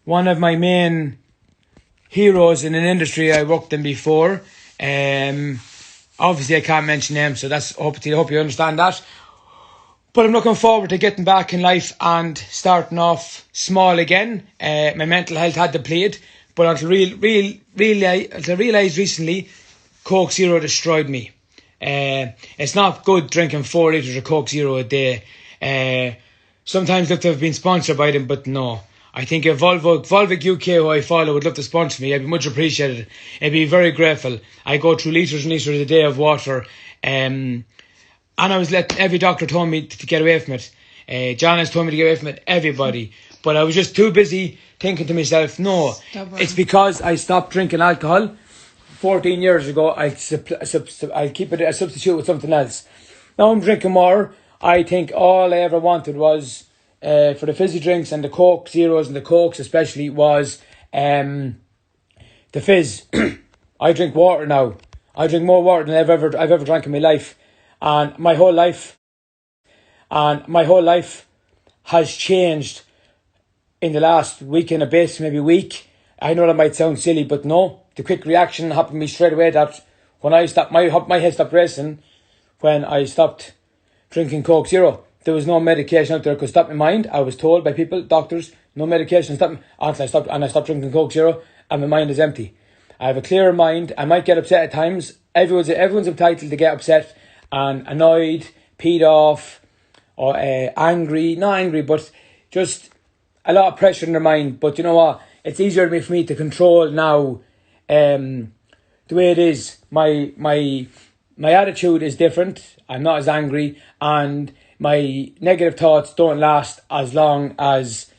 one of my main heroes in an industry I worked in before. Obviously I can't mention them, so that's hope you understand that. But I'm looking forward to getting back in life and starting off small again. My mental health had depleted, but until realised recently, Coke Zero destroyed me. It's not good drinking 4 litres of Coke Zero a day. Sometimes look to have been sponsored by them, but no. I think if Volvic UK, who I follow, would love to sponsor me, I'd be much appreciated. I'd be very grateful. I go through litres and litres a day of water. And I was every doctor told me to get away from it. John has told me to get away from it, everybody. But I was just too busy thinking to myself, no, it's because I stopped drinking alcohol 14 years ago. I'll keep it a substitute with something else. Now I'm drinking more. I think all I ever wanted was, for the fizzy drinks and the Coke Zeros and the Cokes especially, was the fizz. I drink water now. I drink more water than I've ever drank in my life. And my whole life has changed in the last week and a bit, maybe week. I know that might sound silly, but no. The quick reaction happened to me straight away that when I stopped, my head stopped racing when I stopped drinking Coke Zero. There was no medication out there that could stop my mind. I was told by people, doctors, no medication stop me until I stopped drinking Coke Zero, and my mind is empty. I have a clearer mind. I might get upset at times. Everyone's entitled to get upset and annoyed, peed off, or angry. Not angry, but just a lot of pressure in their mind. But you know what? It's easier for me to control now. The way it is, my attitude is different. I'm not as angry, and my negative thoughts don't last as long as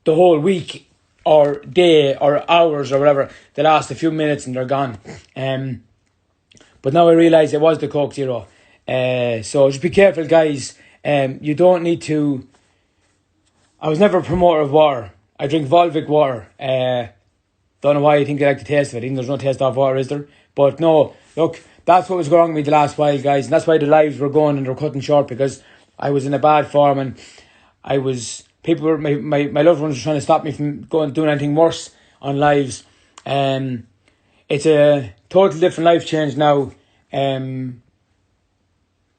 the whole week or day or hours or whatever. They last a few minutes and they're gone. But now I realise it was the Coke Zero. So just be careful, guys. You don't need to... I was never a promoter of water. I drink Volvic water. Don't know why you think I like the taste of it, even there's no taste of water, is there? But no, look, that's what was going on with me the last while, guys. And that's why the lives were going and they're cutting short, because I was in a bad form and my loved ones were trying to stop me from doing anything worse on lives. It's a total different life change now. I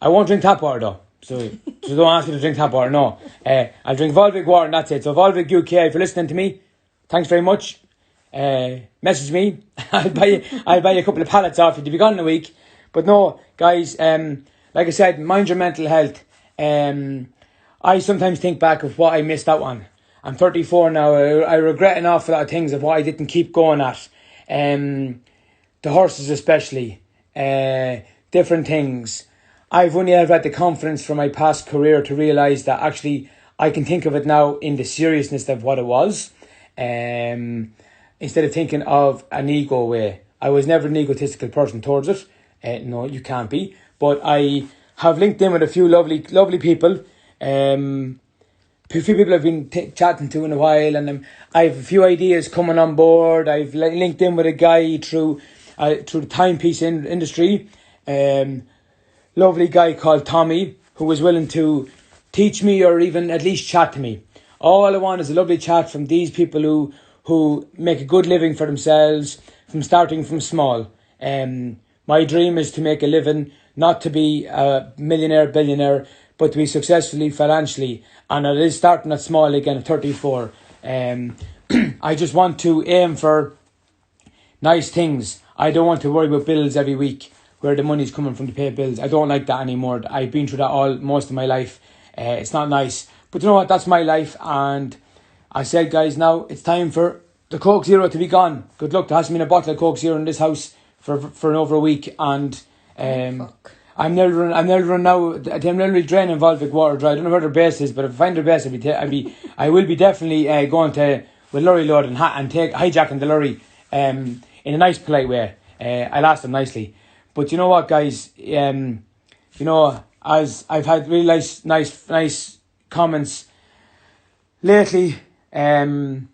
won't drink tap water though. So don't ask me to drink tap water, no. I'll drink Volvic water and that's it. So Volvic UK, if you're listening to me, thanks very much. Message me. I'll buy you a couple of pallets off you to be gone in a week. But no, guys, like I said, mind your mental health. I sometimes think back of what I missed out on. I'm 34 now. I regret an awful lot of things of what I didn't keep going at. The horses especially. Different things. I've only ever had the confidence from my past career to realise that actually I can think of it now in the seriousness of what it was. Instead of thinking of an ego way. I was never an egotistical person towards it. No, you can't be. But I have linked in with a few lovely people. A few people I've been chatting to in a while, and I have a few ideas coming on board. I've linked in with a guy through the timepiece industry. Lovely guy called Tommy, who was willing to teach me or even at least chat to me. All I want is a lovely chat from these people who make a good living for themselves from starting from small. My dream is to make a living, not to be a millionaire, billionaire, but to be successfully financially. And it is starting at small again at 34. I just want to aim for nice things. I don't want to worry about bills every week, where the money's coming from to pay bills. I don't like that anymore. I've been through that most of my life. It's not nice. But you know what? That's my life. And I said, guys, now it's time for the Coke Zero to be gone. Good luck. There hasn't been a bottle of Coke Zero in this house for over a week. And I'm nearly run now. I'm nearly draining Volvic water dry. I don't know where their base is, but if I find their base, I will be definitely going to with lorry load and hijacking the lorry in a nice, polite way. I'll ask them nicely. But you know what, guys? As I've had really nice comments lately from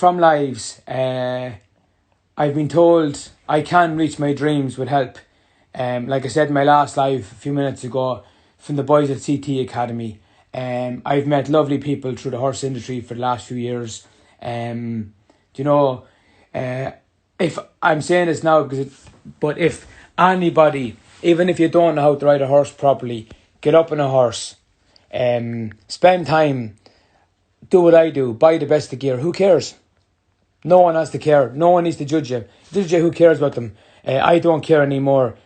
lives. I've been told I can reach my dreams with help. Like I said in my last live a few minutes ago, from the boys at CT Academy. I've met lovely people through the horse industry for the last few years. You know, if I'm saying this now, but if anybody, even if you don't know how to ride a horse properly, get up on a horse, spend time, do what I do, buy the best of gear. Who cares? No one has to care. No one needs to judge you. Judge you, who cares about them? I don't care anymore.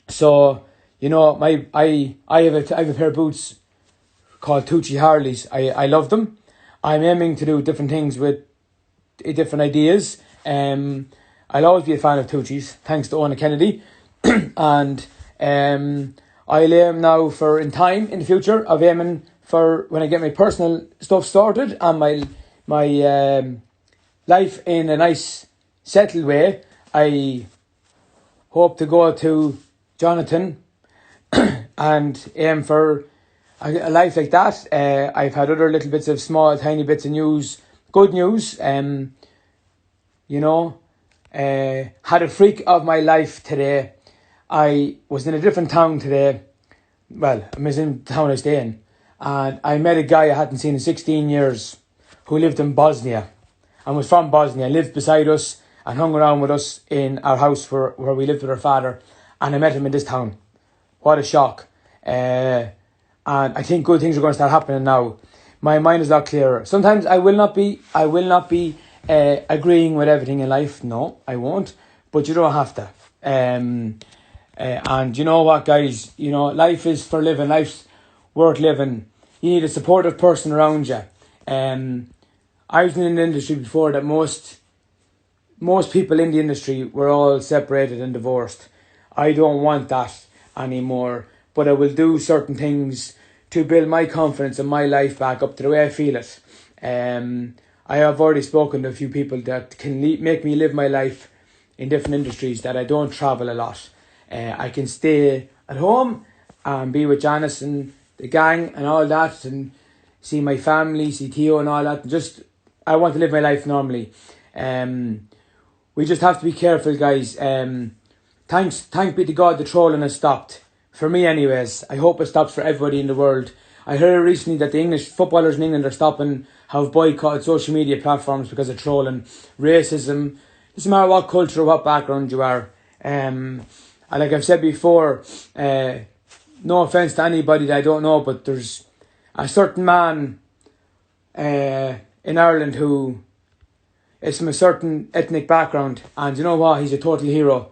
So, you know, I have a pair of boots called Tucci Harleys. I love them. I'm aiming to do different things with different ideas. I'll always be a fan of Tucci's, thanks to Owen Kennedy. And I'll aim now for, in the future, of aiming for when I get my personal stuff sorted and my life in a nice, settled way. I hope to go to Jonathan and aim for a life like that. I've had other little bits of small, tiny bits of news, good news. You know, had a freak of my life today. I was in a different town today. Well, I was in the town I stay in. And I met a guy I hadn't seen in 16 years who lived in Bosnia and was from Bosnia, lived beside us and hung around with us in our house where we lived with our father. And I met him in this town. What a shock. And I think good things are going to start happening now. My mind is a lot clearer. Sometimes I will not be agreeing with everything in life. No, I won't. But you don't have to. And you know what, guys? You know, life is for living. Life's worth living. You need a supportive person around you. I was in an industry before that most people in the industry were all separated and divorced. I don't want that anymore. But I will do certain things to build my confidence and my life back up to the way I feel it. I have already spoken to a few people that can make me live my life in different industries, that I don't travel a lot. I can stay at home and be with Janice and the gang and all that, and see my family, see Theo and all that. I want to live my life normally. We just have to be careful, guys. Thanks be to God the trolling has stopped. For me anyways. I hope it stops for everybody in the world. I heard recently that the English footballers in England have boycotted social media platforms because of trolling, racism. It doesn't matter what culture or what background you are. Like I've said before, no offence to anybody that I don't know, but there's a certain man in Ireland who is from a certain ethnic background, and you know what, he's a total hero.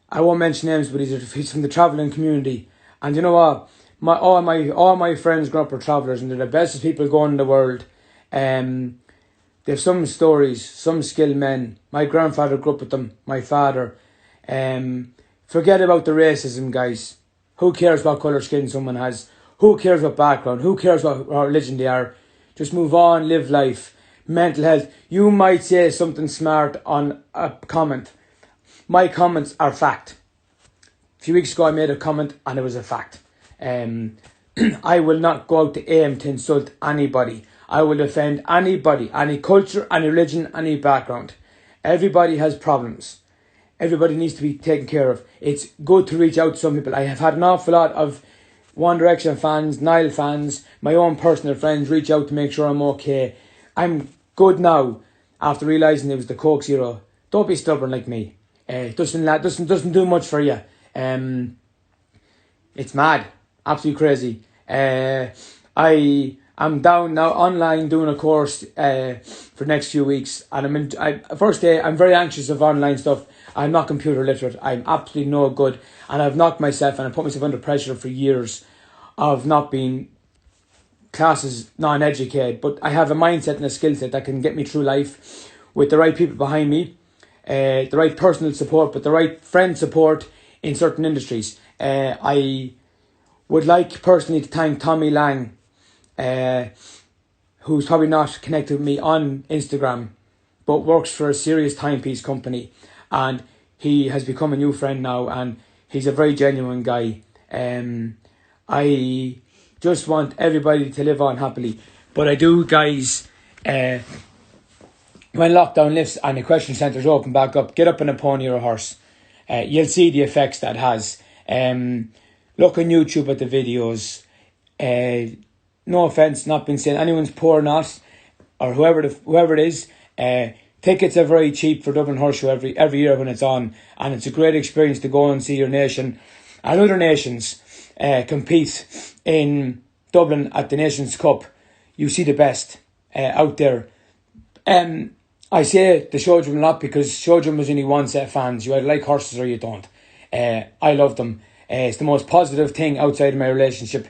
I won't mention names, but he's from the travelling community, and you know what, all my friends growing up are travellers, and they're the bestest people going in the world. They have some stories, some skilled men. My grandfather grew up with them, my father. Forget about the racism, guys. Who cares what colour skin someone has? Who cares what background? Who cares what religion they are? Just move on, live life. Mental health. You might say something smart on a comment. My comments are fact. A few weeks ago I made a comment and it was a fact. I will not go out to aim to insult anybody. I will defend anybody, any culture, any religion, any background. Everybody has problems. Everybody needs to be taken care of. It's good to reach out to some people. I have had an awful lot of One Direction fans, Niall fans, my own personal friends reach out to make sure I'm okay. I'm good now after realising it was the Coke Zero. Don't be stubborn like me. It doesn't do much for you. It's mad. Absolutely crazy. I'm down now online doing a course for the next few weeks, and first day I'm very anxious of online stuff. I'm not computer literate. I'm absolutely no good, and I've knocked myself and I put myself under pressure for years of not being classes non-educated. But I have a mindset and a skill set that can get me through life with the right people behind me, the right personal support, but the right friend support in certain industries. I would like personally to thank Tommy Lang, who's probably not connected with me on Instagram, but works for a serious timepiece company, and he has become a new friend now, and he's a very genuine guy. I just want everybody to live on happily, but I do, guys. When lockdown lifts and the question centres open back up, get up on a pony or a horse. You'll see the effects that has. Look on YouTube at the videos. no offence, not being saying anyone's poor or not, or whoever it is, tickets are very cheap for Dublin Horse Show every year when it's on, and it's a great experience to go and see your nation and other nations compete in Dublin at the Nations Cup. You see the best out there. I say the show jumping a lot because show jumping is only one set of fans. You either like horses or you don't. I love them. It's the most positive thing outside of my relationship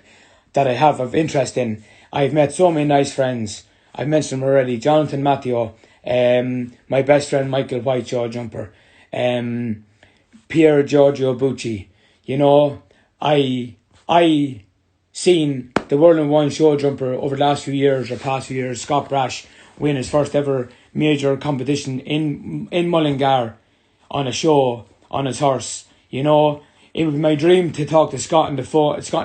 that I have of interest in. I've met so many nice friends. I've mentioned them already. Jonathan Matteo, my best friend Michael White, show jumper, Pier Giorgio Bucci. You know, I seen the World in One show jumper over the last few years or past few years, Scott Brash, win his first ever major competition in Mullingar on a show on his horse. You know, it was my dream to talk to Scott and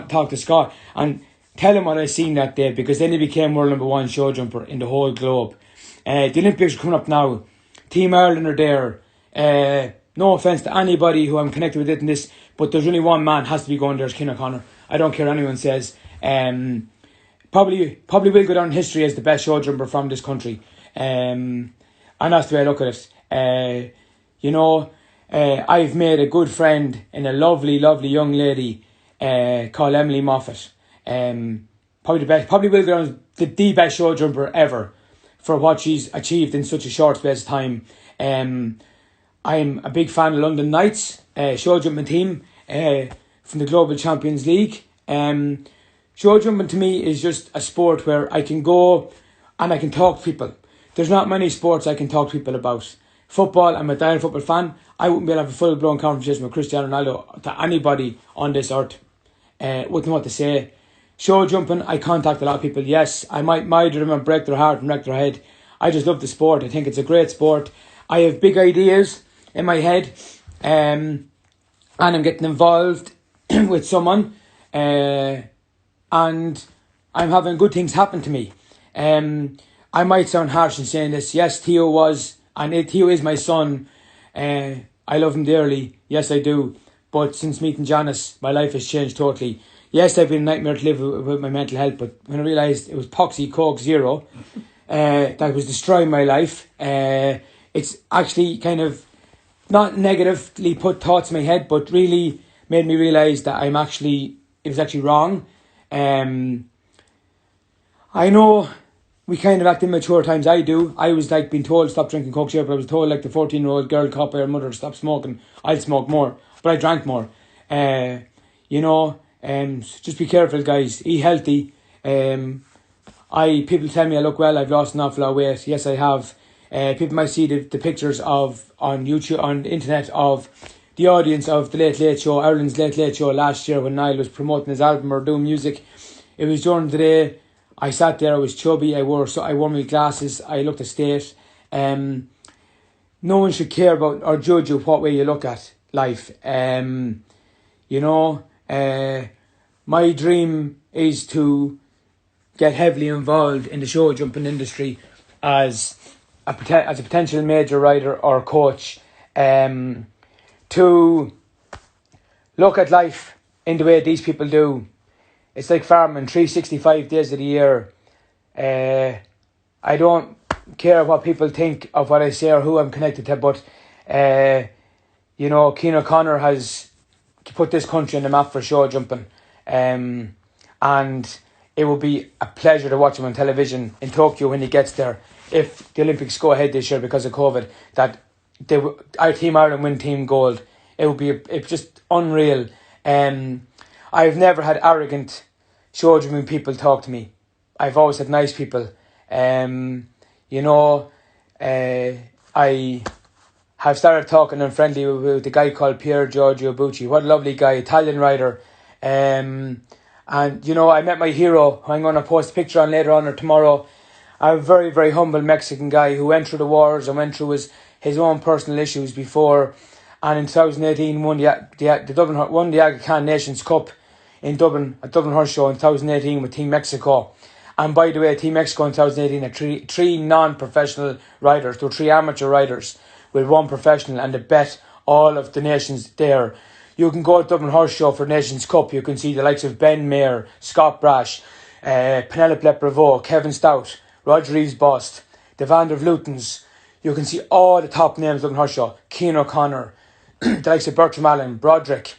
talk to Scott and tell him what I seen that day, because then he became world number one show jumper in the whole globe. The Olympics are coming up now. Team Ireland are there. No offence to anybody who I'm connected with in this, but there's only one man has to be going there, is Ken O'Connor. I don't care what anyone says. Probably will go down in history as the best show jumper from this country. And that's the way I look at it. You know, I've made a good friend in a lovely, lovely young lady called Emily Moffat. Probably will go down as the best show jumper ever for what she's achieved in such a short space of time. I'm a big fan of London Knights, show jumping team from the Global Champions League. Show jumping to me is just a sport where I can go and I can talk to people. There's not many sports I can talk to people about. Football, I'm a diehard football fan. I wouldn't be able to have a full-blown conversation with Cristiano Ronaldo to anybody on this earth. Wouldn't know what to say. Show jumping, I contact a lot of people. Yes, I might them and break their heart and wreck their head. I just love the sport. I think it's a great sport. I have big ideas in my head, and I'm getting involved with someone, and I'm having good things happen to me. I might sound harsh in saying this. Yes, Theo is my son. I love him dearly. Yes, I do. But since meeting Janice, my life has changed totally. Yes, I've been a nightmare to live with my mental health, but when I realised it was Poxy Coke Zero, that was destroying my life, it's actually kind of not negatively put thoughts in my head, but really made me realise that it was actually wrong. I know we kind of act immature at times. I do. I was like being told stop drinking Coke Zero, but I was told like the 14-year-old girl caught by her mother to stop smoking. I'd smoke more, but I drank more. You know, just be careful, guys. Eat healthy. People tell me I look well. I've lost an awful lot of weight. Yes, I have. People might see the pictures on YouTube, on the internet, of the audience of the Late Late Show, Ireland's Late Late Show last year when Niall was promoting his album or doing music. It was during the day. I sat there, I was chubby, I wore my glasses, I looked a state. No one should care about or judge you what way you look at life. You know, my dream is to get heavily involved in the show jumping industry as a potential major rider or coach, to look at life in the way these people do. It's like farming 365 days of the year. I don't care what people think of what I say or who I'm connected to, but you know, Cian O'Connor has put this country on the map for show jumping, and it will be a pleasure to watch him on television in Tokyo when he gets there, if the Olympics go ahead this year because of COVID, that our Team Ireland win team gold. It's just unreal. I've never had arrogant show jumping people talk to me. I've always had nice people. You know, I have started talking and friendly with a guy called Pier Giorgio Bucci. What a lovely guy, Italian rider. And, you know, I met my hero, who I'm going to post a picture on later on or tomorrow. A very, very humble Mexican guy who went through the wars and went through his own personal issues before. And in 2018 won the Aga Khan Nations Cup in Dublin, at Dublin Horse Show in 2018 with Team Mexico. And by the way, Team Mexico in 2018 had three non-professional riders. There were three amateur riders with one professional, and they bet all of the nations there. You can go to Dublin Horse Show for Nations Cup. You can see the likes of Ben Mayer, Scott Brash, Penelope Leprevost, Kevin Stout, Roger Reeves Bust, the Van der Vlutens. You can see all the top names looking Hurshaw. Keane O'Connor, the likes of Bertram Allen, Broderick.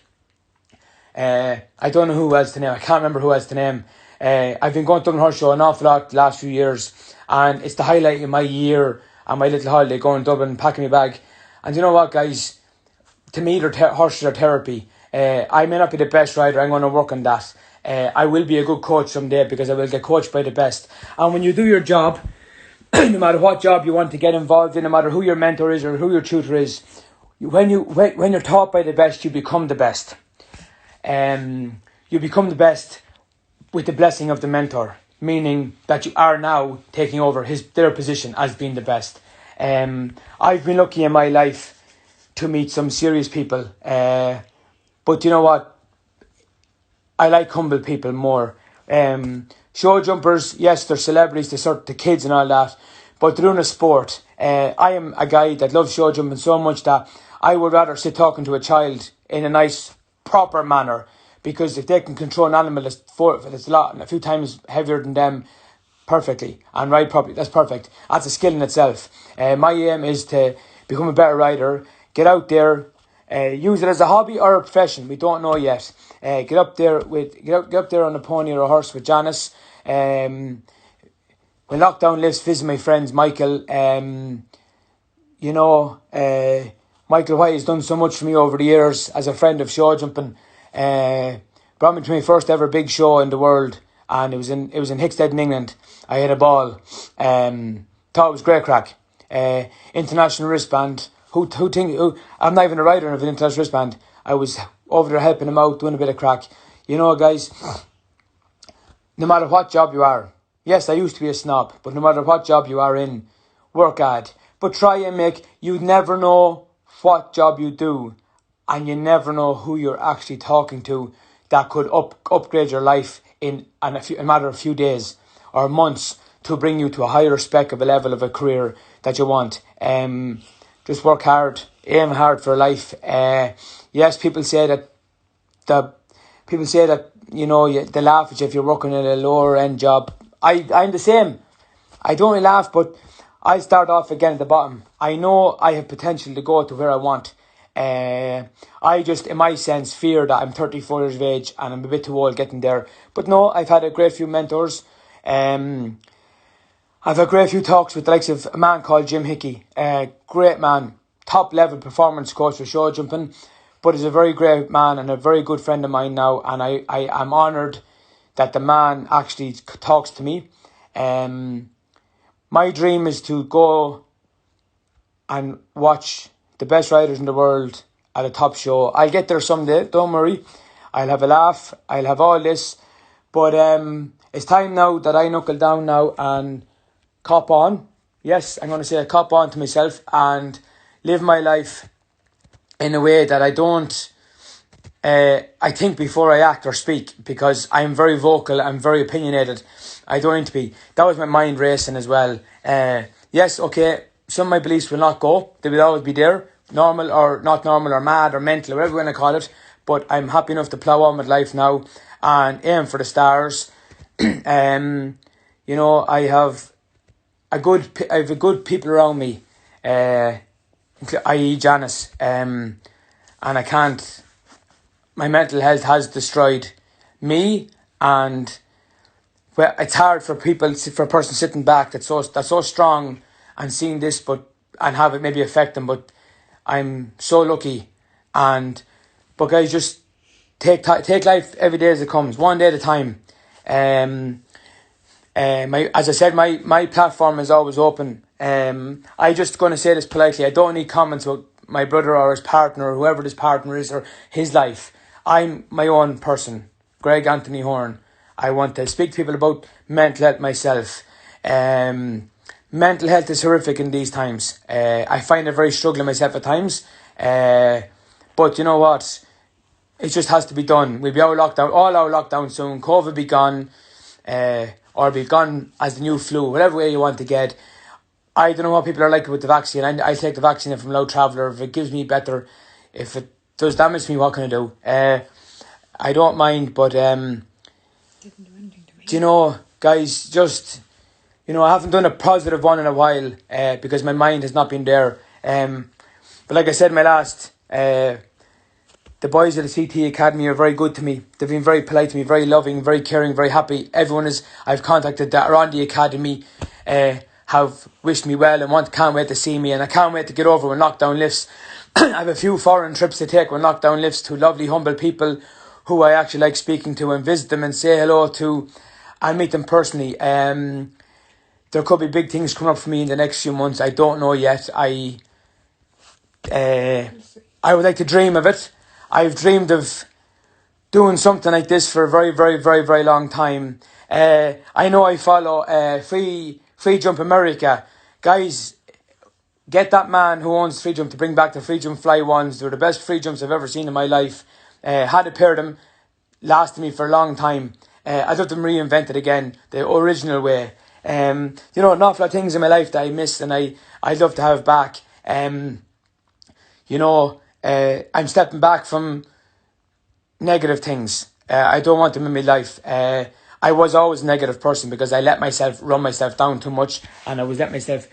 I don't know who else to name. I can't remember who else to name. I've been going to Dublin Horse Show an awful lot the last few years, and it's the highlight of my year and my little holiday going to Dublin, packing my bag. And you know what, guys? To me, horses are therapy. I may not be the best rider. I'm going to work on that. I will be a good coach someday because I will get coached by the best. And when you do your job, no matter what job you want to get involved in, no matter who your mentor is or who your tutor is, when you're taught by the best, you become the best. You become the best with the blessing of the mentor, meaning that you are now taking over their position as being the best. I've been lucky in my life to meet some serious people, but you know what? I like humble people more. Show jumpers, yes, they're celebrities, they're sort of the kids and all that, but they're doing a sport. I am a guy that loves show jumping so much that I would rather sit talking to a child in a nice, proper manner, because if they can control an animal that's a few times heavier than them perfectly and ride properly, that's perfect. That's a skill in itself. My aim is to become a better rider, get out there, use it as a hobby or a profession. We don't know yet. Get up there on a pony or a horse with Janice. When lockdown lifts, visit my friends Michael. Michael White has done so much for me over the years as a friend of show jumping. Brought me to my first ever big show in the world, and it was in Hickstead in England. I had a ball. Thought it was great crack. International wristband. Who I'm not even a rider of an international wristband. I was over there helping him out, doing a bit of crack. You know, guys, no matter what job you are, yes, I used to be a snob, but no matter what job you are in, work hard. But try and you never know what job you do, and you never know who you're actually talking to that could upgrade your life in a matter of a few days or months to bring you to a higher spec of a level of a career that you want. Just work hard, aim hard for life. Yes, people say that they laugh at you if you're working in a lower end job. I'm the same. I don't really laugh, but I start off again at the bottom. I know I have potential to go to where I want. I just, in my sense, fear that I'm 34 years of age and I'm a bit too old getting there. But no, I've had a great few mentors. I've had a great few talks with the likes of a man called Jim Hickey. Great man, top level performance coach for show jumping, but he's a very great man and a very good friend of mine now, and I am honoured that the man actually talks to me. My dream is to go and watch the best riders in the world at a top show. I'll get there someday, don't worry. I'll have a laugh, I'll have all this, but it's time now that I knuckle down now and cop on. Yes, I'm going to say I cop on to myself and live my life in a way that I don't I think before I act or speak, because I'm very vocal, I'm very opinionated. I don't need to be. That was my mind racing as well. Yes, okay, some of my beliefs will not go. They will always be there, normal or not normal or mad or mental, whatever you want to call it. But I'm happy enough to plough on with life now and aim for the stars. I have a good people around me, i.e. Janice, and I can't. My mental health has destroyed me, and it's hard for a person sitting back that's so strong and seeing this, and have it maybe affect them. But I'm so lucky, but guys, just take life every day as it comes, one day at a time. As I said, my platform is always open. I just going to say this politely. I don't need comments about my brother or his partner or whoever his partner is or his life. I'm my own person, Greg Anthony Horan. I want to speak to people about mental health myself. Mental health is horrific in these times. I find it very struggling myself at times. But you know what? It just has to be done. We'll be all out of lockdown soon. COVID be gone. Or be gone as the new flu, whatever way you want to get. I don't know what people are like with the vaccine. I take the vaccine if I'm a low traveller. If it gives me better, if it does damage to me, what can I do? I don't mind, but Do you know, guys, just, I haven't done a positive one in a while because my mind has not been there. But like I said, the boys at the CT Academy are very good to me. They've been very polite to me, very loving, very caring, very happy. Everyone I've contacted that are on the academy have wished me well and can't wait to see me, and I can't wait to get over when lockdown lifts. I have a few foreign trips to take when lockdown lifts to lovely, humble people who I actually like speaking to, and visit them and say hello to and meet them personally. There could be big things coming up for me in the next few months. I don't know yet. I would like to dream of it. I've dreamed of doing something like this for a very, very, very, very long time. I know I follow Free Jump America. Guys, get that man who owns Free Jump to bring back the Free Jump Fly ones. They're the best free jumps I've ever seen in my life. Had a pair of them, lasted me for a long time. I'd love them reinvented again, the original way. An awful lot of things in my life that I missed and I'd love to have back. I'm stepping back from negative things. I don't want them in my life. I was always a negative person because I let myself run myself down too much, and I was letting myself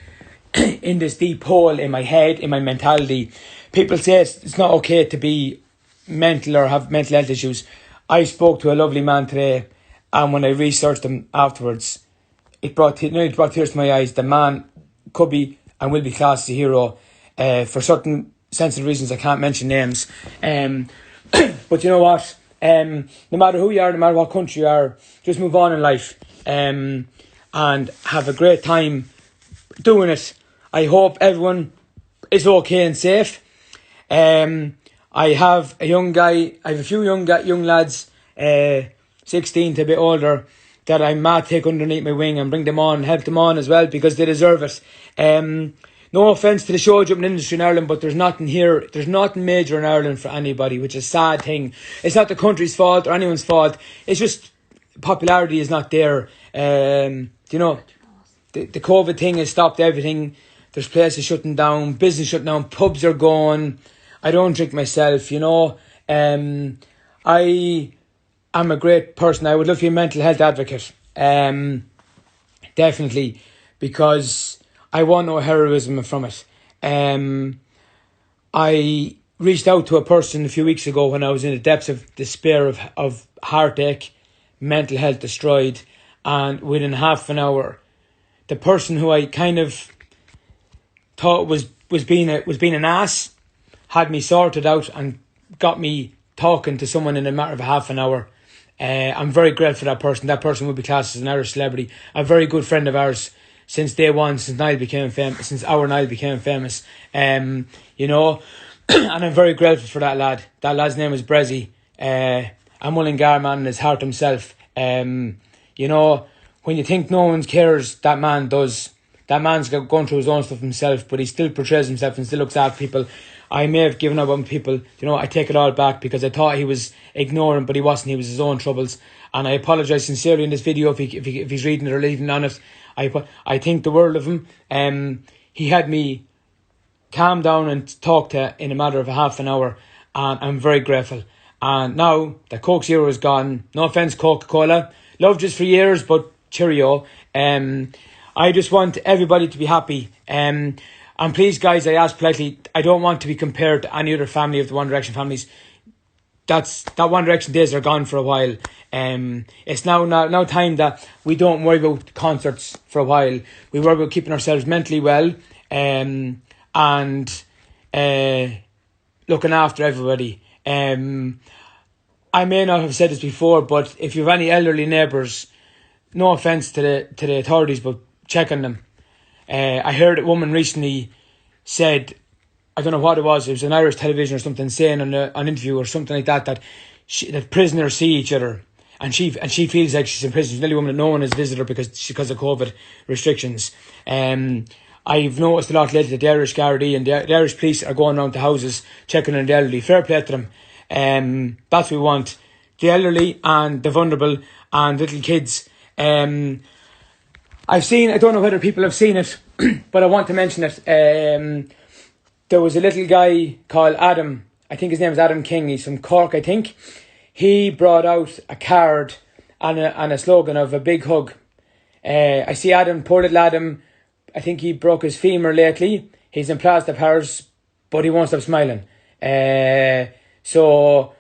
in this deep hole in my head, in my mentality. People say it's not okay to be mental or have mental health issues. I spoke to a lovely man today, and when I researched him afterwards, it brought tears to my eyes. The man could be and will be classed as a hero for certain sensitive reasons. I can't mention names. But you know what? No matter who you are, no matter what country you are, just move on in life and have a great time doing it. I hope everyone is okay and safe. I have a few young lads, 16 to a bit older, that I might take underneath my wing and bring them on, help them on as well, because they deserve it. No offence to the show jumping industry in Ireland, but there's nothing major in Ireland for anybody, which is a sad thing. It's not the country's fault or anyone's fault. It's just popularity is not there. The COVID thing has stopped everything. There's places shutting down, business shutting down, pubs are gone. I don't drink myself, I am a great person. I would love to be a mental health advocate. Definitely, because I want no heroism from it. I reached out to a person a few weeks ago when I was in the depths of despair of heartache, mental health destroyed, and within half an hour, the person who I kind of thought was being an ass had me sorted out and got me talking to someone in a matter of half an hour. I'm very grateful for that person. That person would be classed as an Irish celebrity, a very good friend of ours since day one, since our Niall became famous. And I'm very grateful for that lad. That lad's name was Brezzy. A Mullingar man in his heart himself. When you think no one cares, that man does. That man's going through his own stuff himself, but he still portrays himself and still looks after people. I may have given up on people. I take it all back because I thought he was ignoring, but he wasn't. He was his own troubles. And I apologise sincerely in this video if he's reading it or leaving on it. I think the world of him. He had me calm down and talk to in a matter of half an hour, and I'm very grateful. And now that Coke Zero is gone, no offence Coca-Cola, loved you for years, but cheerio. I just want everybody to be happy. And please, guys, I ask politely, I don't want to be compared to any other family of the One Direction families. That One Direction days are gone for a while. It's now time that we don't worry about concerts for a while. We worry about keeping ourselves mentally well and looking after everybody. I may not have said this before, but if you have any elderly neighbours, no offence to the authorities, but check on them. I heard a woman recently said, I don't know what it was an Irish television or something, saying on an interview or something like that prisoners see each other, and she feels like she's in prison. She's the only woman that no one has visited her because of COVID restrictions. I've noticed a lot lately that the Irish Gardaí and the Irish police are going around to houses checking on the elderly. Fair play to them. That's what we want. The elderly and the vulnerable and little kids. I don't know whether people have seen it, but I want to mention it. There was a little guy called Adam. I think his name is Adam King. He's from Cork, I think. He brought out a card and a slogan of a big hug. I see Adam, poor little Adam, I think he broke his femur lately. He's in plaster Paris, but he won't stop smiling. So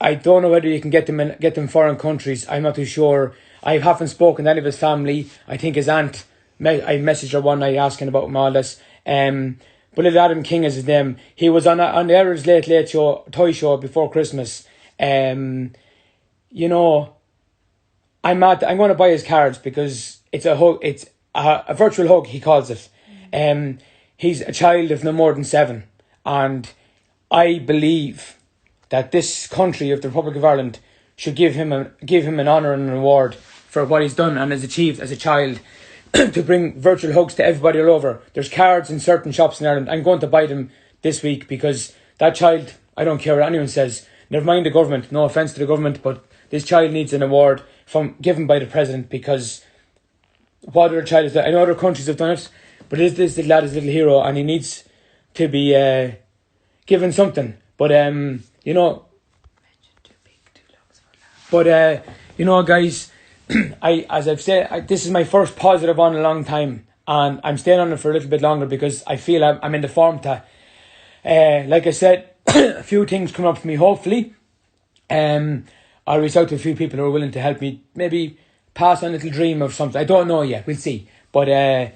I don't know whether you can get them foreign countries. I'm not too sure. I haven't spoken to any of his family. I think his aunt, I messaged her one night asking about him, all this. But little Adam King is his name. He was on the Errol's Late Show, toy show before Christmas. I'm going to buy his cards because it's a hug. It's a virtual hug, he calls it. He's a child of no more than 7, and I believe that this country of the Republic of Ireland should give him an honour and an award for what he's done and has achieved as a child to bring virtual hugs to everybody all over. There's cards in certain shops in Ireland. I'm going to buy them this week because that child, I don't care what anyone says, never mind the government, no offence to the government, but this child needs an award given by the president because what other child is that? I know other countries have done it, but this little lad is a little hero and he needs to be given something. But guys, as I've said, this is my first positive on in a long time, and I'm staying on it for a little bit longer because I feel I'm in the form to, like I said, a few things come up for me. Hopefully, I'll reach out to a few people who are willing to help me, maybe pass on a little dream of something. I don't know yet. We'll see. But I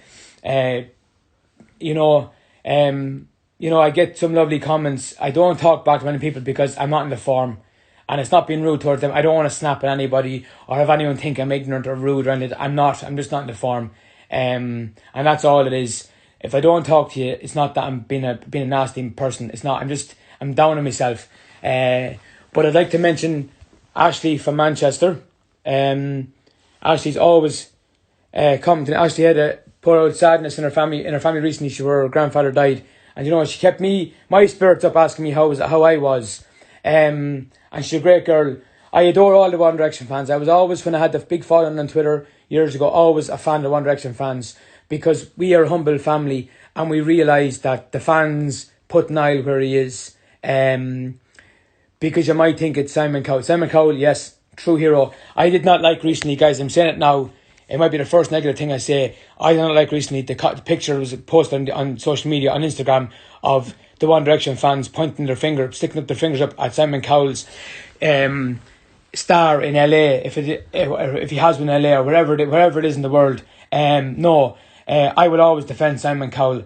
get some lovely comments. I don't talk back to many people because I'm not in the form. And it's not being rude towards them. I don't want to snap at anybody or have anyone think I'm ignorant or rude or anything. I'm not. I'm just not in the form. And that's all it is. If I don't talk to you, it's not that I'm being a nasty person. It's not. I'm down on myself. But I'd like to mention Ashley from Manchester. Ashley's always come to. Ashley had a poor old sadness in her family. In her family recently, her grandfather died, and she kept my spirits up, asking me how I was. And she's a great girl. I adore all the One Direction fans. I was always, when I had the big following on Twitter years ago, always a fan of the One Direction fans because we are a humble family and we realise that the fans put Niall where he is. Because you might think it's Simon Cowell. Simon Cowell, yes, true hero. I did not like recently, guys, I'm saying it now, it might be the first negative thing I say. I did not like recently the picture was posted on social media, on Instagram, of the One Direction fans pointing their finger, sticking up their fingers up at Simon Cowell's star in LA, if he has been in LA or wherever it is in the world. I will always defend Simon Cowell.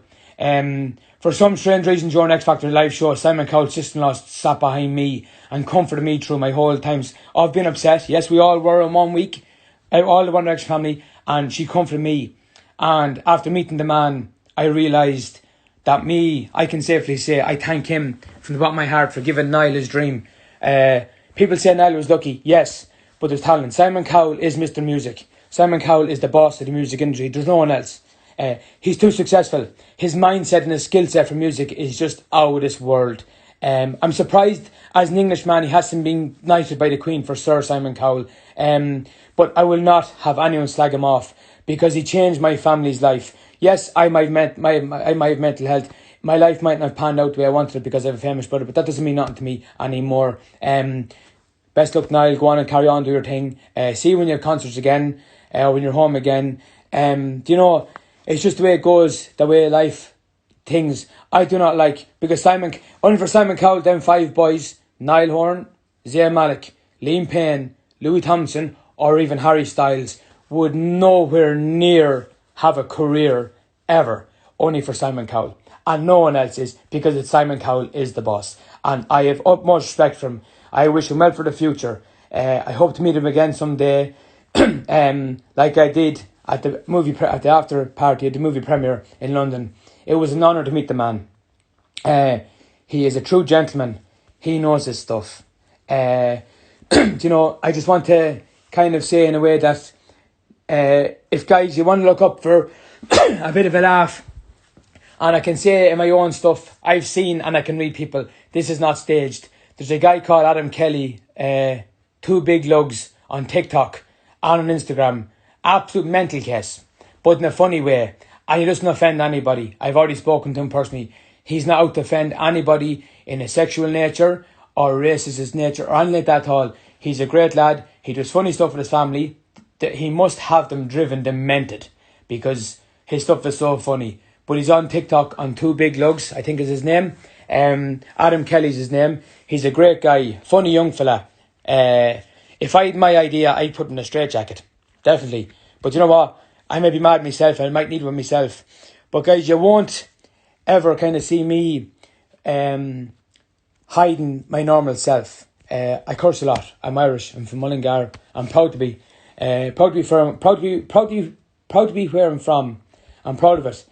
For some strange reason during X Factor live show, Simon Cowell's sister-in-law sat behind me and comforted me through my whole times of being upset. Yes, we all were in 1 week, all the One Direction family, and she comforted me. And after meeting the man, I realised that I can safely say I thank him from the bottom of my heart for giving Niall his dream. People say Niall was lucky, yes, but there's talent. Simon Cowell is Mr. Music. Simon Cowell is the boss of the music industry. There's no one else. He's too successful. His mindset and his skill set for music is just out of this world. I'm surprised as an Englishman he hasn't been knighted by the Queen for Sir Simon Cowell. But I will not have anyone slag him off because he changed my family's life. Yes, I might have mental health. My life might not have panned out the way I wanted it because I have a famous brother, but that doesn't mean nothing to me anymore. Best luck, Niall. Go on and carry on, do your thing. See you when you have concerts again, when you're home again. It's just the way it goes, the way life, things I do not like. Because only for Simon Cowell, them 5 boys, Niall Horan, Zayn Malik, Liam Payne, Louis Thompson, or even Harry Styles, would nowhere near have a career ever, only for Simon Cowell. And no one else is, because Simon Cowell is the boss. And I have utmost respect for him. I wish him well for the future. I hope to meet him again someday, like I did at the after party at the movie premiere in London. It was an honour to meet the man. He is a true gentleman. He knows his stuff. I just want to kind of say in a way that if guys you want to look up for a bit of a laugh, and I can say in my own stuff I've seen and I can read people, this is not staged. There's a guy called Adam Kelly, 2 big lugs on TikTok and on Instagram, absolute mental case, but in a funny way, and he doesn't offend anybody. I've already spoken to him personally. He's not out to offend anybody in a sexual nature or racist nature or anything like that at all. He's a great lad. He does funny stuff with his family. He must have them driven demented because his stuff is so funny. But he's on TikTok on Two Big Lugs, I think is his name. Adam Kelly's his name. He's a great guy, funny young fella. If I had my idea, I'd put him in a straitjacket, definitely. But you know what? I may be mad myself. I might need one myself. But guys, you won't ever kind of see me hiding my normal self. I curse a lot. I'm Irish. I'm from Mullingar. I'm proud to be. Proud to be where I'm from. I'm proud of it.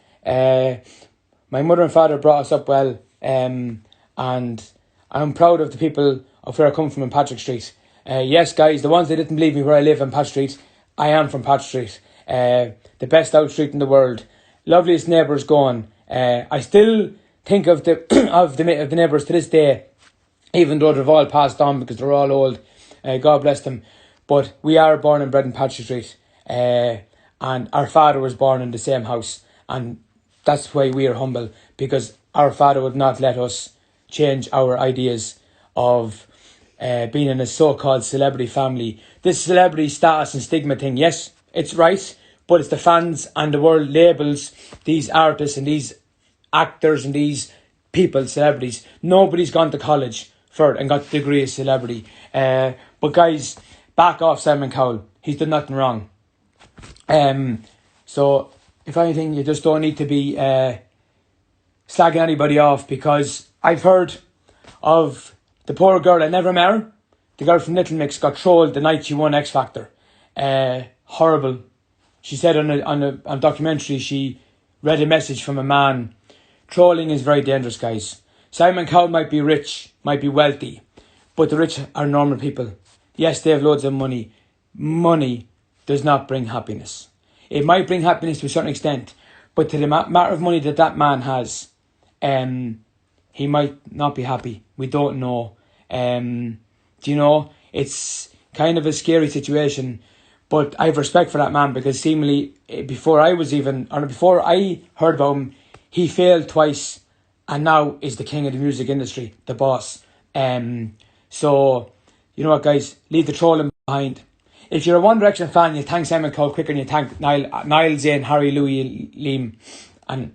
My mother and father brought us up well, and I'm proud of the people of where I come from in Patrick Street. Yes, guys, the ones that didn't believe me where I live in Patrick Street, I am from Patrick Street. The best out street in the world. Loveliest neighbours going. I still think of the of the neighbours to this day, even though they've all passed on because they're all old. God bless them. But we are born and bred in Patrick Street. And our father was born in the same house. And that's why we are humble, because our father would not let us change our ideas of being in a so-called celebrity family. This celebrity status and stigma thing, yes, it's right, but it's the fans and the world labels these artists and these actors and these people celebrities. Nobody's gone to college for it and got the degree of celebrity. But guys, back off Simon Cowell. He's done nothing wrong. So if anything, you just don't need to be slagging anybody off, because I've heard of the poor girl I never met her. The girl from Little Mix got trolled the night she won X Factor. Horrible. She said on a documentary she read a message from a man. Trolling is very dangerous, guys. Simon Cowell might be rich, might be wealthy, but the rich are normal people. Yes, they have loads of money. Money does not bring happiness. It might bring happiness to a certain extent, but to the matter of money that man has, he might not be happy. We don't know. Do you know? It's kind of a scary situation, but I have respect for that man, because seemingly before I heard about him, he failed twice and now is the king of the music industry, the boss. So, you know what, guys? Leave the trolling behind. If you're a One Direction fan, you thank Simon Cowell quicker than you thank Niall, Zayn, Harry, Louis, Liam. And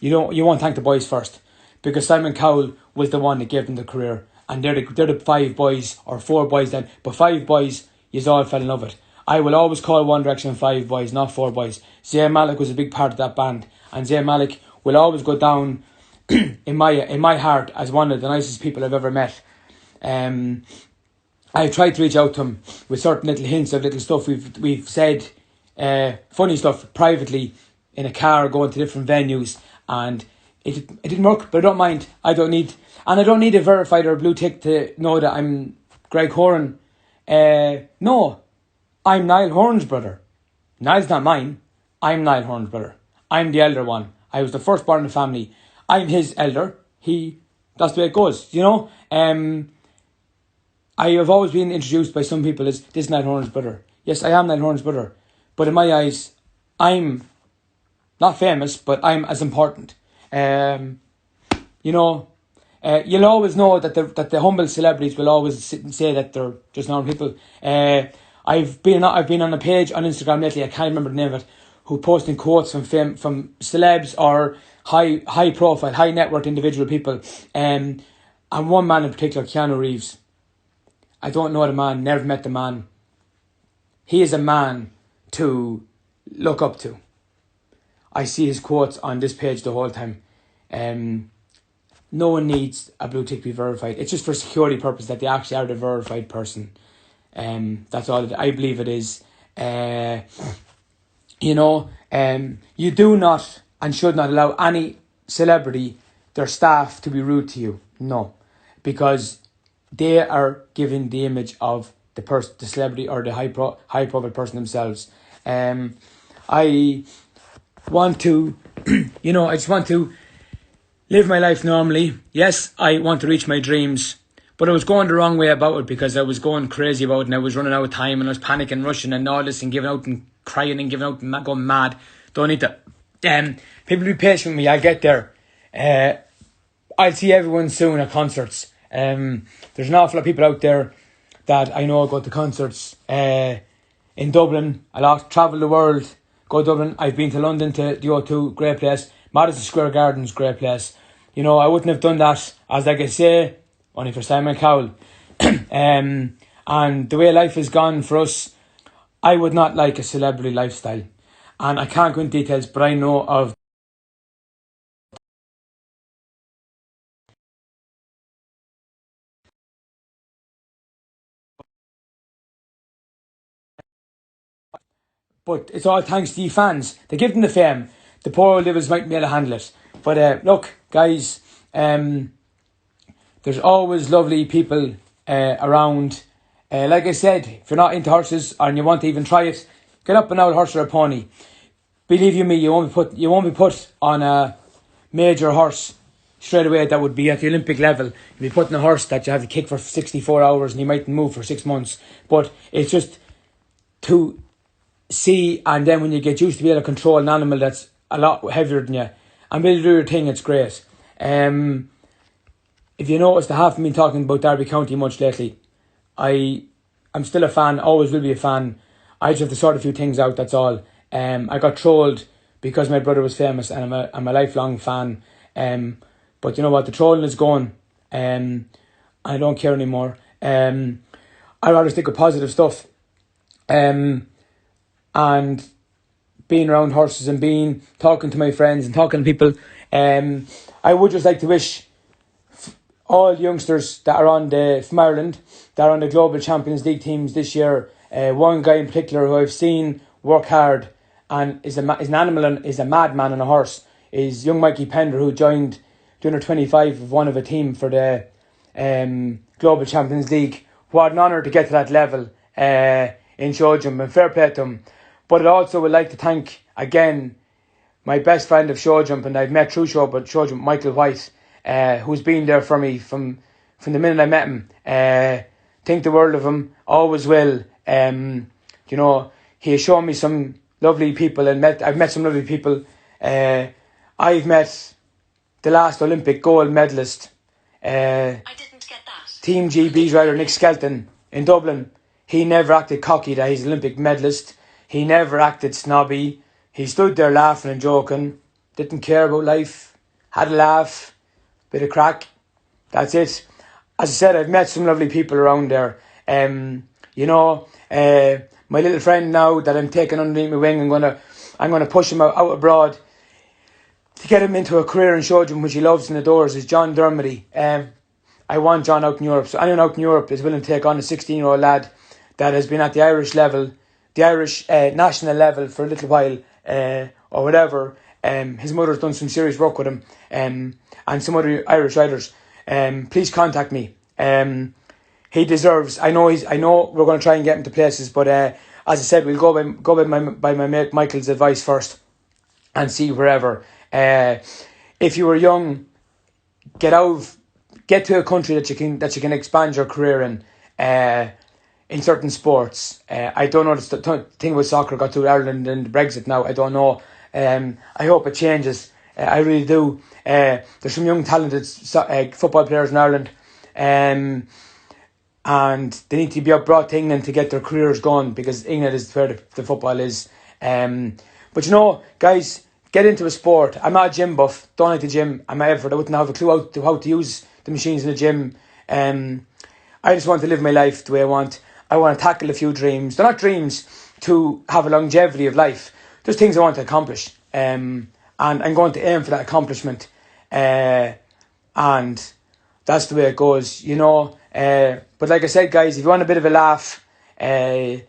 you won't thank the boys first, because Simon Cowell was the one that gave them the career. And they're the 5 boys, or 4 boys then. But 5 boys, you all fell in love with. I will always call One Direction 5 boys, not 4 boys. Zayn Malik was a big part of that band. And Zayn Malik will always go down in my heart as one of the nicest people I've ever met. I've tried to reach out to him with certain little hints of little stuff we've said, funny stuff privately in a car going to different venues, and it didn't work. But I don't mind. I don't need a verified or a blue tick to know that I'm Greg Horan. No, I'm Niall Horan's brother. Niall's not mine. I'm Niall Horan's brother. I'm the elder one. I was the firstborn in the family. I'm his elder. That's the way it goes, you know. I have always been introduced by some people as this Niall Horan's brother. Yes, I am Niall Horan's brother. But in my eyes, I'm not famous, but I'm as important. You know, you'll always know that the humble celebrities will always sit and say that they're just normal people. I've been on a page on Instagram lately, I can't remember the name of it, who posting quotes from celebs or high profile, high net worth individual people. And one man in particular, Keanu Reeves. I don't know the man, never met the man. He is a man to look up to. I see his quotes on this page the whole time. No one needs a blue tick to be verified. It's just for security purpose that they actually are the verified person. That's all I believe it is. You know, you do not and should not allow any celebrity, their staff, to be rude to you. No, because they are giving the image of the celebrity or the high profile person themselves. I want to, I just want to live my life normally. Yes, I want to reach my dreams, but I was going the wrong way about it because I was going crazy about it and I was running out of time and I was panicking, rushing and all this and giving out and crying and giving out and going mad. Don't need to. People be patient with me. I'll get there. I'll see everyone soon at concerts. There's an awful lot of people out there that I know go to concerts in Dublin a lot, travel the world, go to Dublin. I've been to London to the O2, great place. Madison Square Gardens, great place. You know, I wouldn't have done that, as like I say, only for Simon Cowell. And the way life has gone for us, I would not like a celebrity lifestyle. And I can't go into details, but I know of but it's all thanks to you fans. They give them the fame. The poor old livers mightn't be able to handle it. But look, guys, there's always lovely people around. Like I said, if you're not into horses and you want to even try it, get up and out horse or a pony. Believe you me, you won't be put on a major horse straight away that would be at the Olympic level. You'll be put on a horse that you have to kick for 64 hours and you mightn't move for 6 months. But it's just to see, and then when you get used to be able to control an animal that's a lot heavier than you and be able to do your thing, it's great. If you noticed, I haven't been talking about Derby County much lately. I'm still a fan, always will be a fan. I just have to sort a few things out, that's all. I got trolled because my brother was famous, and I'm a lifelong fan. But you know what, the trolling is gone. I don't care anymore. I'd rather stick with positive stuff. And being around horses and talking to my friends and talking to people. I would just like to wish all youngsters that are from Ireland, that are on the Global Champions League teams this year. One guy in particular who I've seen work hard and is an animal and is a madman on a horse is young Mikey Pender, who joined the under 25 of one of a team for the Global Champions League. What an honour to get to that level in show jump, and fair play to him. But I also would like to thank again my best friend of show jump, and I've met through show jump, Michael White, who's been there for me from the minute I met him. Think the world of him, always will. You know, he has shown me some lovely people, and I've met some lovely people. I've met the last Olympic gold medalist, I didn't get that. Team GB's rider Nick Skelton in Dublin. He never acted cocky that he's Olympic medalist. He never acted snobby. He stood there laughing and joking. Didn't care about life. Had a laugh. Bit of crack. That's it. As I said, I've met some lovely people around there. You know, my little friend now that I'm taking underneath my wing, I'm gonna push him out abroad to get him into a career in show jump, which he loves and adores, is John Dermody. I want John out in Europe. So anyone out in Europe is willing to take on a 16-year-old lad that has been at the Irish level, the Irish national level for a little while, or whatever. His mother's done some serious work with him, and some other Irish riders. Please contact me. He deserves. I know we're going to try and get him to places, but as I said, we'll go by my mate Michael's advice first, and see wherever. If you were young, get to a country that you can expand your career in certain sports. I don't know the thing with soccer got to Ireland and Brexit now. I don't know. I hope it changes. I really do. There's some young talented football players in Ireland, and they need to be brought to England to get their careers going, because England is where the football is. But you know, guys, get into a sport. I'm not a gym buff. Don't like the gym. I'm not ever. I wouldn't have a clue how to use the machines in the gym. I just want to live my life the way I want. I want to tackle a few dreams. They're not dreams to have a longevity of life. Just things I want to accomplish. And I'm going to aim for that accomplishment. And that's the way it goes, you know. But like I said, guys, if you want a bit of a laugh, you'll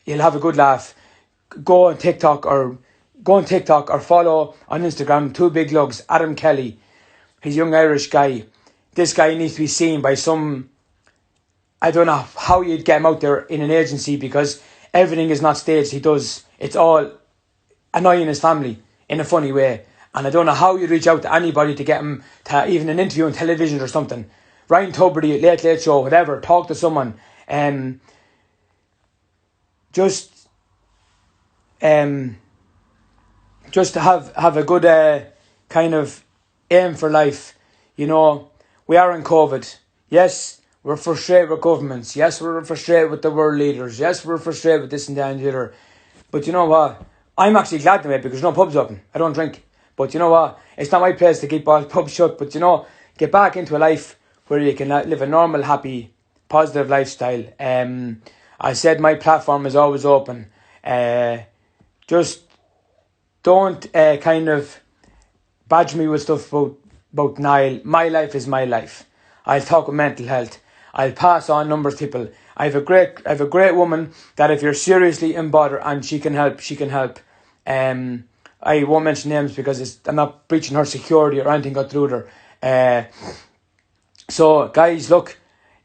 have a good laugh. Go on TikTok or follow on Instagram, Two Big Lugs, Adam Kelly. He's a young Irish guy. This guy needs to be seen by some. I don't know how you'd get him out there in an agency, because everything is not staged. It's all annoying his family in a funny way. And I don't know how you'd reach out to anybody to get him to even an interview on television or something. Ryan Tubridy, Late Show, whatever. Talk to someone. Just to have a good kind of aim for life. You know, we are in COVID. Yes, we're frustrated with governments. Yes, we're frustrated with the world leaders. Yes, we're frustrated with this and that and the other. But you know what? I'm actually glad to it because no pubs open. I don't drink. But you know what? It's not my place to keep all pubs shut. But you know, get back into a life where you can live a normal, happy, positive lifestyle. I said my platform is always open. Just don't kind of badge me with stuff about Niall. My life is my life. I'll talk with mental health. I'll pass on numbers of people. I have a great woman that if you're seriously in bother and she can help, she can help. I won't mention names because I'm not breaching her security or anything got through to her. So guys, look,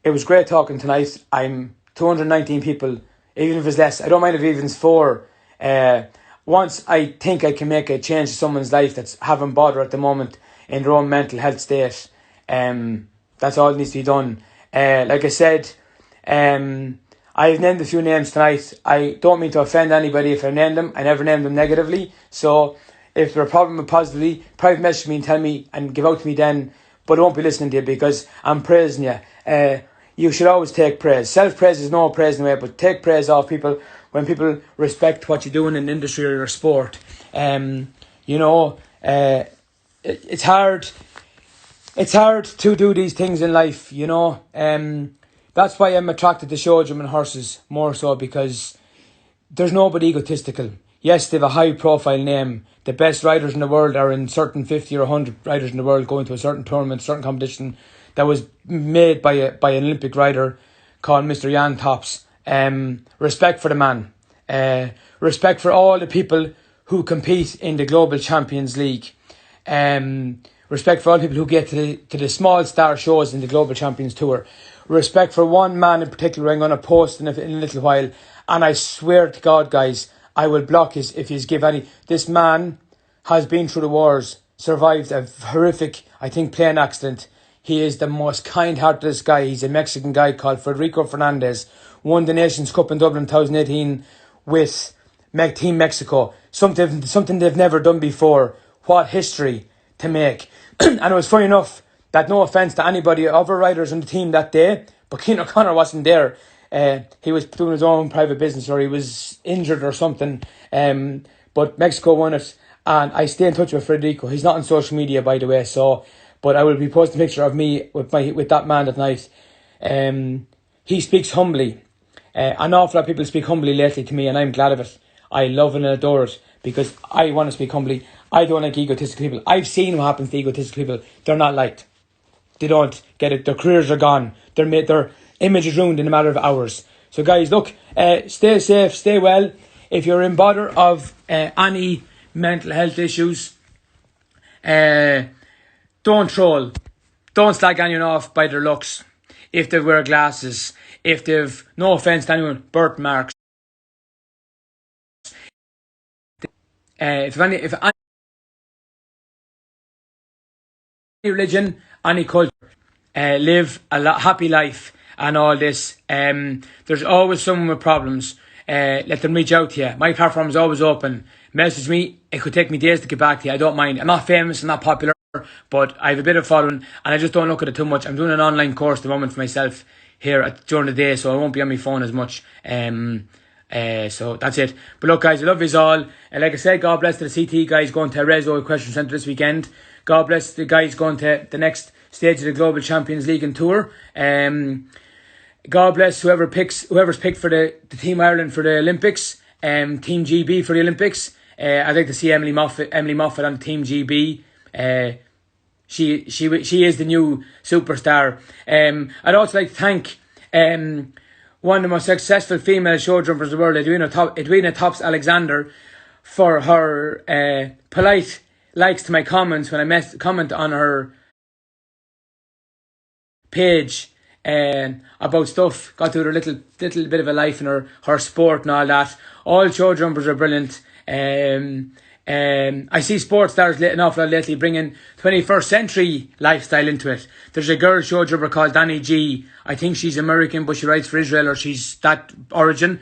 it was great talking tonight. I'm 219 people, even if it's less. I don't mind if even it's 4. Once I think I can make a change to someone's life that's having bother at the moment in their own mental health state, that's all that needs to be done. Like I said, I've named a few names tonight. I don't mean to offend anybody if I name them. I never name them negatively. So if there's a problem with positively, private message me and tell me and give out to me then. But I won't be listening to you because I'm praising you. You should always take praise. Self-praise is no praise in a way, but take praise off people when people respect what you're doing in the industry or your sport. It's hard. It's hard to do these things in life, you know. That's why I'm attracted to show jumping horses more so, because there's nobody egotistical. Yes, they have a high profile name. The best riders in the world are in certain 50 or 100 riders in the world going to a certain tournament, certain competition that was made by an Olympic rider called Mr. Jan Tops. Respect for the man. Respect for all the people who compete in the Global Champions League. Respect for all the people who get to the small star shows in the Global Champions Tour. Respect for one man in particular I'm going to post in a little while. And I swear to God, guys, I will block his if he's give any. This man has been through the wars, survived a horrific, I think, plane accident. He is the most kind-hearted guy. He's a Mexican guy called Federico Fernandez. Won the Nations Cup in Dublin 2018 with Team Mexico. Something they've never done before. What history to make. And it was funny enough that, no offence to anybody, other riders on the team that day, but Keane O'Connor wasn't there. He was doing his own private business or he was injured or something. But Mexico won it. And I stay in touch with Federico. He's not on social media, by the way, so... But I will be posting a picture of me with that man at night. He speaks humbly. An awful lot of people speak humbly lately to me, and I'm glad of it. I love and adore it because I want to speak humbly. I don't like egotistical people. I've seen what happens to egotistical people. They're not liked. They don't get it. Their careers are gone. Their image is ruined in a matter of hours. So guys, look, stay safe, stay well. If you're in bother of any mental health issues, don't troll. Don't slag anyone off by their looks. If they wear glasses. If they've, no offence to anyone, birthmarks. If any religion, any culture, live a happy life and all this. There's always someone with problems. Let them reach out to you. My platform is always open. Message me. It could take me days to get back to you. I don't mind. I'm not famous. I'm not popular. But I have a bit of following and I just don't look at it too much. I'm doing an online course at the moment for myself here during the day, so I won't be on my phone as much. So that's it. But look, guys, I love you all. Like I said, God bless to the CT guys going to Rezo Question Centre this weekend. God bless the guys going to the next stage of the Global Champions League and Tour. God bless whoever's picked for the Team Ireland for the Olympics. Team GB for the Olympics. I'd like to see Emily Moffat on Team GB. She is the new superstar. I'd also like to thank one of the most successful female show jumpers in the world, Edwina Tops Alexander, for her polite likes to my comments when I comment on her page about stuff, got to her little bit of a life in her sport and all that. All show jumpers are brilliant. I see sports stars an awful lot lately bringing 21st century lifestyle into it. There's a girl show jumper called Danny G. I think she's American, but she rides for Israel, or she's that origin.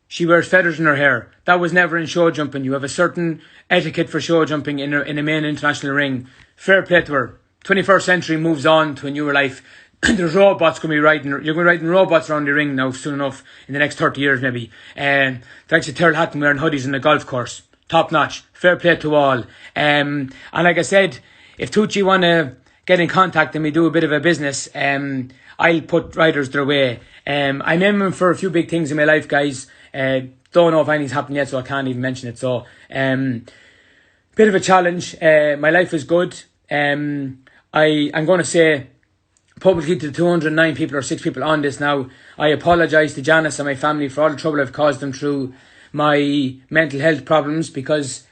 She wears feathers in her hair. That was never in show jumping. You have a certain etiquette for show jumping in a main international ring. Fair play to her. 21st century moves on to a newer life. there's robots going to be riding. You're going to be riding robots around the ring now soon enough in the next 30 years maybe. The likes of Terrell Hatton wearing hoodies in the golf course. Top notch. Fair play to all. And like I said, if Tucci want to get in contact and we do a bit of a business, I'll put riders their way. I'm aiming for a few big things in my life, guys. Don't know if anything's happened yet, so I can't even mention it. So, bit of a challenge. My life is good. I'm going to say publicly to the 209 people or 6 people on this now, I apologise to Janice and my family for all the trouble I've caused them through my mental health problems, because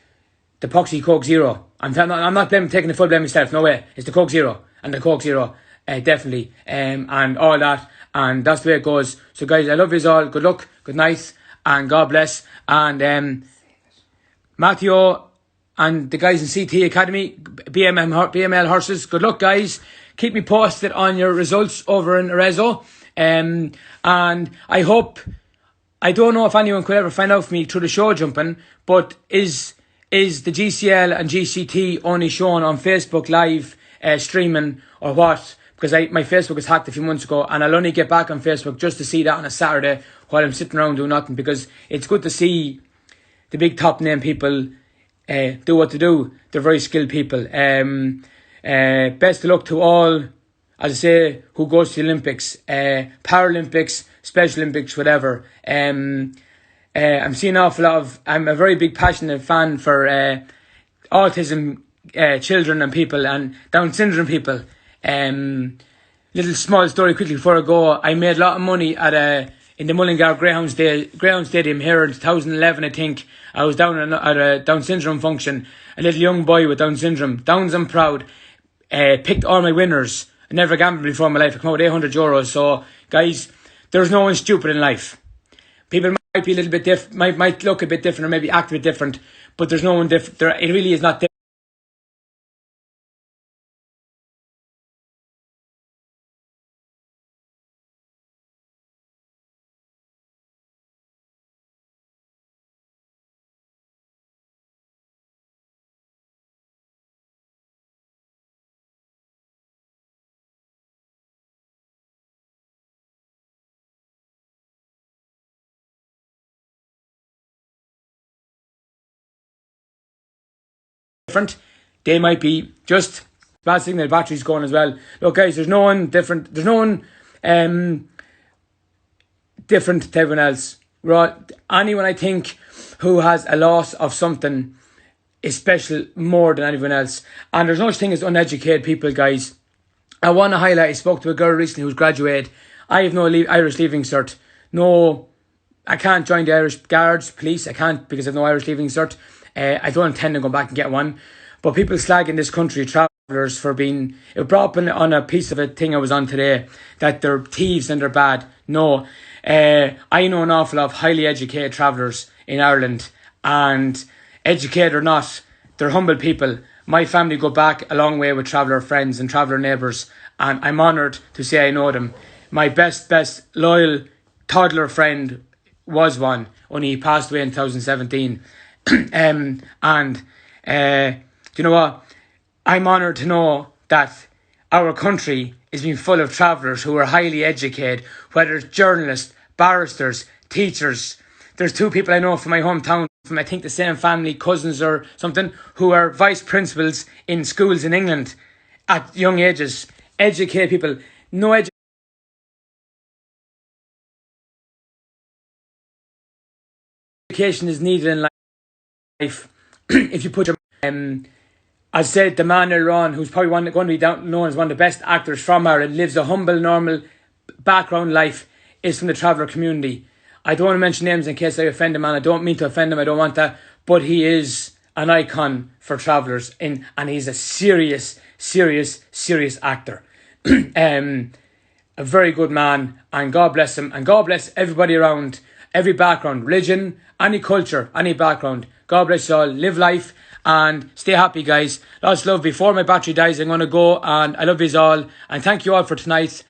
the Poxy Coke Zero. I'm not taking the full blame myself. No way. It's the Coke Zero and the Coke Zero, definitely, and all that. And that's the way it goes. So guys, I love you all. Good luck, good night, and God bless. And Matthew and the guys in CT Academy, BML horses, good luck, guys. Keep me posted on your results over in Arezzo. And I hope, I don't know if anyone could ever find out for me through the show jumping, but is the GCL and GCT only shown on Facebook Live streaming or what? Because my Facebook was hacked a few months ago, and I'll only get back on Facebook just to see that on a Saturday while I'm sitting around doing nothing, because it's good to see the big top name people do what they do. They're very skilled people. Best of luck to all, as I say, who goes to the Olympics, Paralympics, Special Olympics, whatever. I'm seeing an awful lot of, I'm a very big passionate fan for autism children and people, and Down syndrome people. Little small story quickly before I go. I made a lot of money in the Mullingar Greyhound Stadium here in 2011, I think. I was down at a Down syndrome function. A little young boy with Down syndrome. Downs and proud. Picked all my winners. I never gambled before in my life. I come out with €800. So, guys, there's no one stupid in life. People might be a little bit might look a bit different or maybe act a bit different, but there's no one different. It really is not different. They might be just bad signal, batteries going as well. Look, guys, there's no one different. There's no one different to everyone else. Anyone, I think, who has a loss of something is special more than anyone else. And there's no such thing as uneducated people, guys. I want to highlight, I spoke to a girl recently who's graduated. I have no Irish leaving cert. No, I can't join the Irish Guards, police. I can't, because I have no Irish leaving cert. I don't intend to go back and get one. But people slag in this country, travellers, for being... It brought up on a piece of a thing I was on today, that they're thieves and they're bad. No. I know an awful lot of highly educated travellers in Ireland. And educated or not, they're humble people. My family go back a long way with traveller friends and traveller neighbours. And I'm honoured to say I know them. My best loyal toddler friend was one. Only he passed away in 2017. You know what? I'm honoured to know that our country is being full of travellers who are highly educated, whether it's journalists, barristers, teachers. There's 2 people I know from my hometown, from I think the same family, cousins or something, who are vice principals in schools in England at young ages. Educated people. No education is needed in life. If you put your... I said the man earlier on, who's probably going to be known as one of the best actors from Ireland, lives a humble, normal background life, is from the traveller community. I don't want to mention names in case I offend him, and I don't mean to offend him, I don't want that, but he is an icon for travellers, and he's a serious actor. A very good man, and God bless him, and God bless everybody around, every background, religion, any culture, any background. God bless you all. Live life and stay happy, guys. Lots of love. Before my battery dies, I'm going to go, and I love you all. And thank you all for tonight.